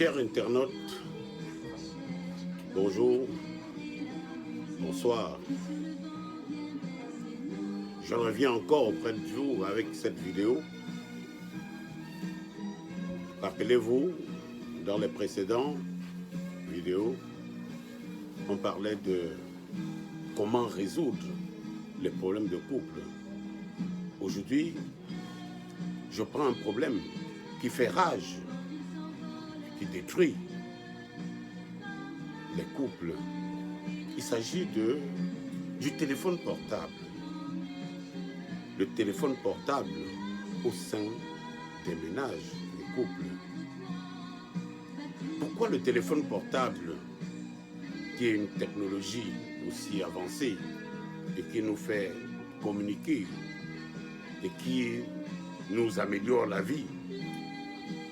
Chers internautes, bonjour, bonsoir. Je reviens encore auprès de vous avec cette vidéo. Rappelez-vous, dans les précédentes vidéos, on parlait de comment résoudre les problèmes de couple. Aujourd'hui, je prends un problème qui fait rage, qui détruit les couples. Il s'agit du téléphone portable. Le téléphone portable au sein des ménages, des couples. Pourquoi le téléphone portable, qui est une technologie aussi avancée et qui nous fait communiquer et qui nous améliore la vie,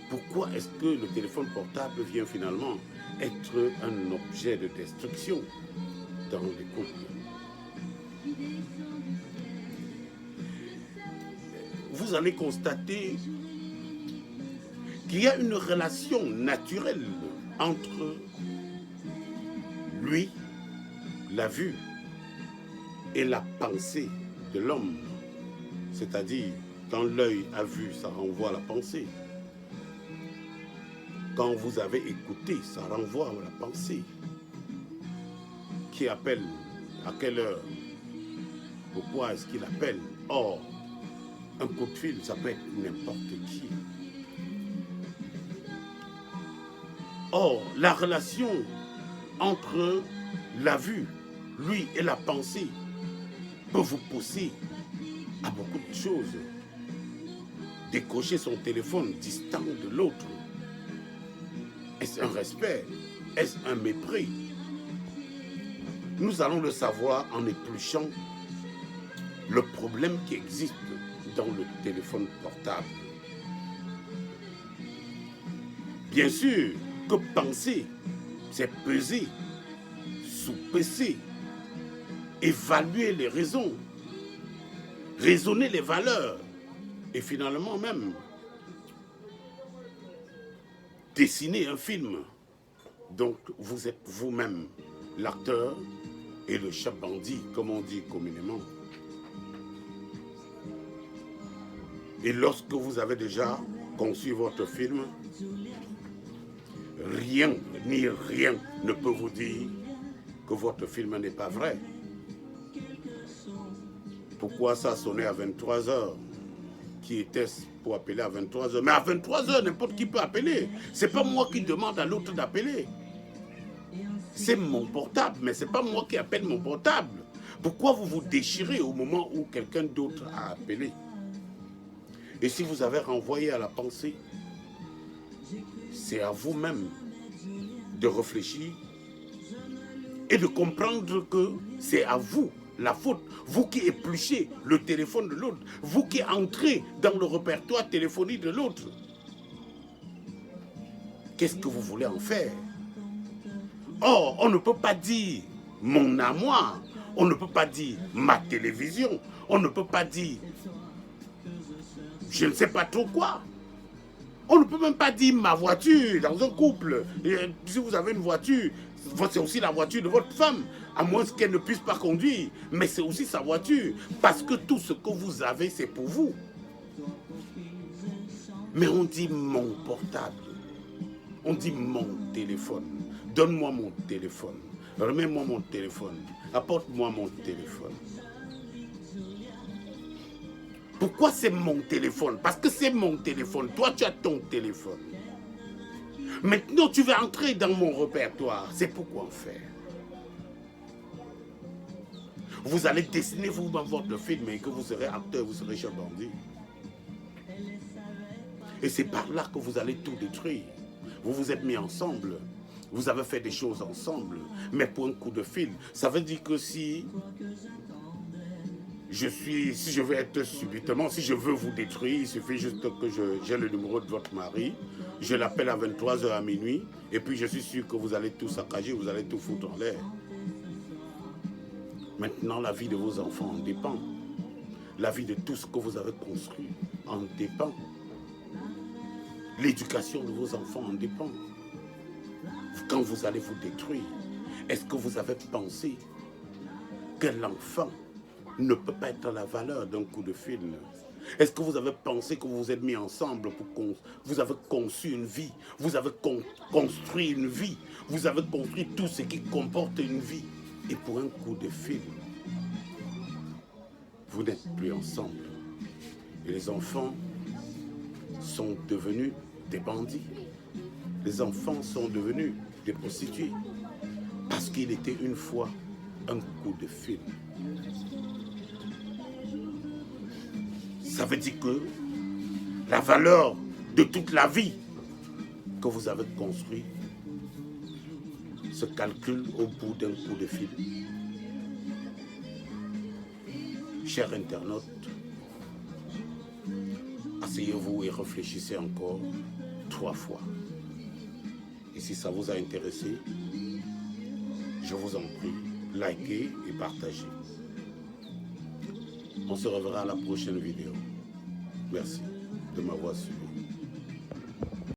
pourquoi est-ce que le téléphone portable vient finalement être un objet de destruction dans les couples? Vous allez constater qu'il y a une relation naturelle entre lui, la vue, et la pensée de l'homme. C'est-à-dire, quand l'œil a vu, ça renvoie à la pensée. Quand vous avez écouté, ça renvoie à la pensée. Qui appelle? À quelle heure? Pourquoi est-ce qu'il appelle? Or, un coup de fil, ça peut être n'importe qui. Or, la relation entre la vue, lui et la pensée peut vous pousser à beaucoup de choses. Décrocher son téléphone distant de l'autre. Est-ce un respect? Est-ce un mépris? Nous allons le savoir en épluchant le problème qui existe dans le téléphone portable. Bien sûr que penser, c'est peser, sous-peser, évaluer les raisons, raisonner les valeurs et finalement même dessiner un film. Donc vous êtes vous-même l'acteur et le chat bandit, comme on dit communément. Et lorsque vous avez déjà conçu votre film, rien ni rien ne peut vous dire que votre film n'est pas vrai. Pourquoi ça sonnait à 23 h? Qui était-ce pour appeler à 23 h? Mais à 23 h, n'importe qui peut appeler. C'est pas moi qui demande à l'autre d'appeler. C'est mon portable, mais c'est pas moi qui appelle mon portable. Pourquoi vous vous déchirez au moment où quelqu'un d'autre a appelé? Et si vous avez renvoyé à la pensée, c'est à vous-même de réfléchir et de comprendre que c'est à vous la faute. Vous qui épluchez le téléphone de l'autre, vous qui entrez dans le répertoire téléphonique de l'autre. Qu'est-ce que vous voulez en faire? Or, on ne peut pas dire mon à moi, on ne peut pas dire ma télévision, on ne peut pas dire je ne sais pas trop quoi. On ne peut même pas dire ma voiture dans un couple. Et si vous avez une voiture, c'est aussi la voiture de votre femme, à moins qu'elle ne puisse pas conduire. Mais c'est aussi sa voiture, parce que tout ce que vous avez, c'est pour vous. Mais on dit mon portable, on dit mon téléphone. Donne-moi mon téléphone, remets-moi mon téléphone, apporte-moi mon téléphone. Pourquoi c'est mon téléphone? Parce que c'est mon téléphone. Toi, tu as ton téléphone. Maintenant, tu vas entrer dans mon répertoire. C'est pourquoi on fait. Vous allez dessiner vous-même votre film et que vous serez acteur, vous serez chef bandit. Et c'est par là que vous allez tout détruire. Vous vous êtes mis ensemble. Vous avez fait des choses ensemble. Mais pour un coup de fil, ça veut dire que si je veux être subitement, si je veux vous détruire, il suffit juste que j'ai le numéro de votre mari, je l'appelle à 23 h à minuit, et puis je suis sûr que vous allez tout saccager, vous allez tout foutre en l'air. Maintenant, la vie de vos enfants en dépend. La vie de tout ce que vous avez construit en dépend. L'éducation de vos enfants en dépend. quand vous allez vous détruire, est-ce que vous avez pensé que l'enfant ne peut pas être à la valeur d'un coup de fil? Est-ce que vous avez pensé que vous vous êtes mis ensemble pour vous avez conçu une vie, vous avez construit une vie, vous avez construit tout ce qui comporte une vie, et pour un coup de fil, vous n'êtes plus ensemble. Et les enfants sont devenus des bandits. Les enfants sont devenus des prostituées. Parce qu'il était une fois un coup de fil. Ça veut dire que la valeur de toute la vie que vous avez construite se calcule au bout d'un coup de fil. Chers internautes, asseyez-vous et réfléchissez encore 3 fois. Et si ça vous a intéressé, je vous en prie, likez et partagez. On se reverra à la prochaine vidéo. Merci de m'avoir suivi.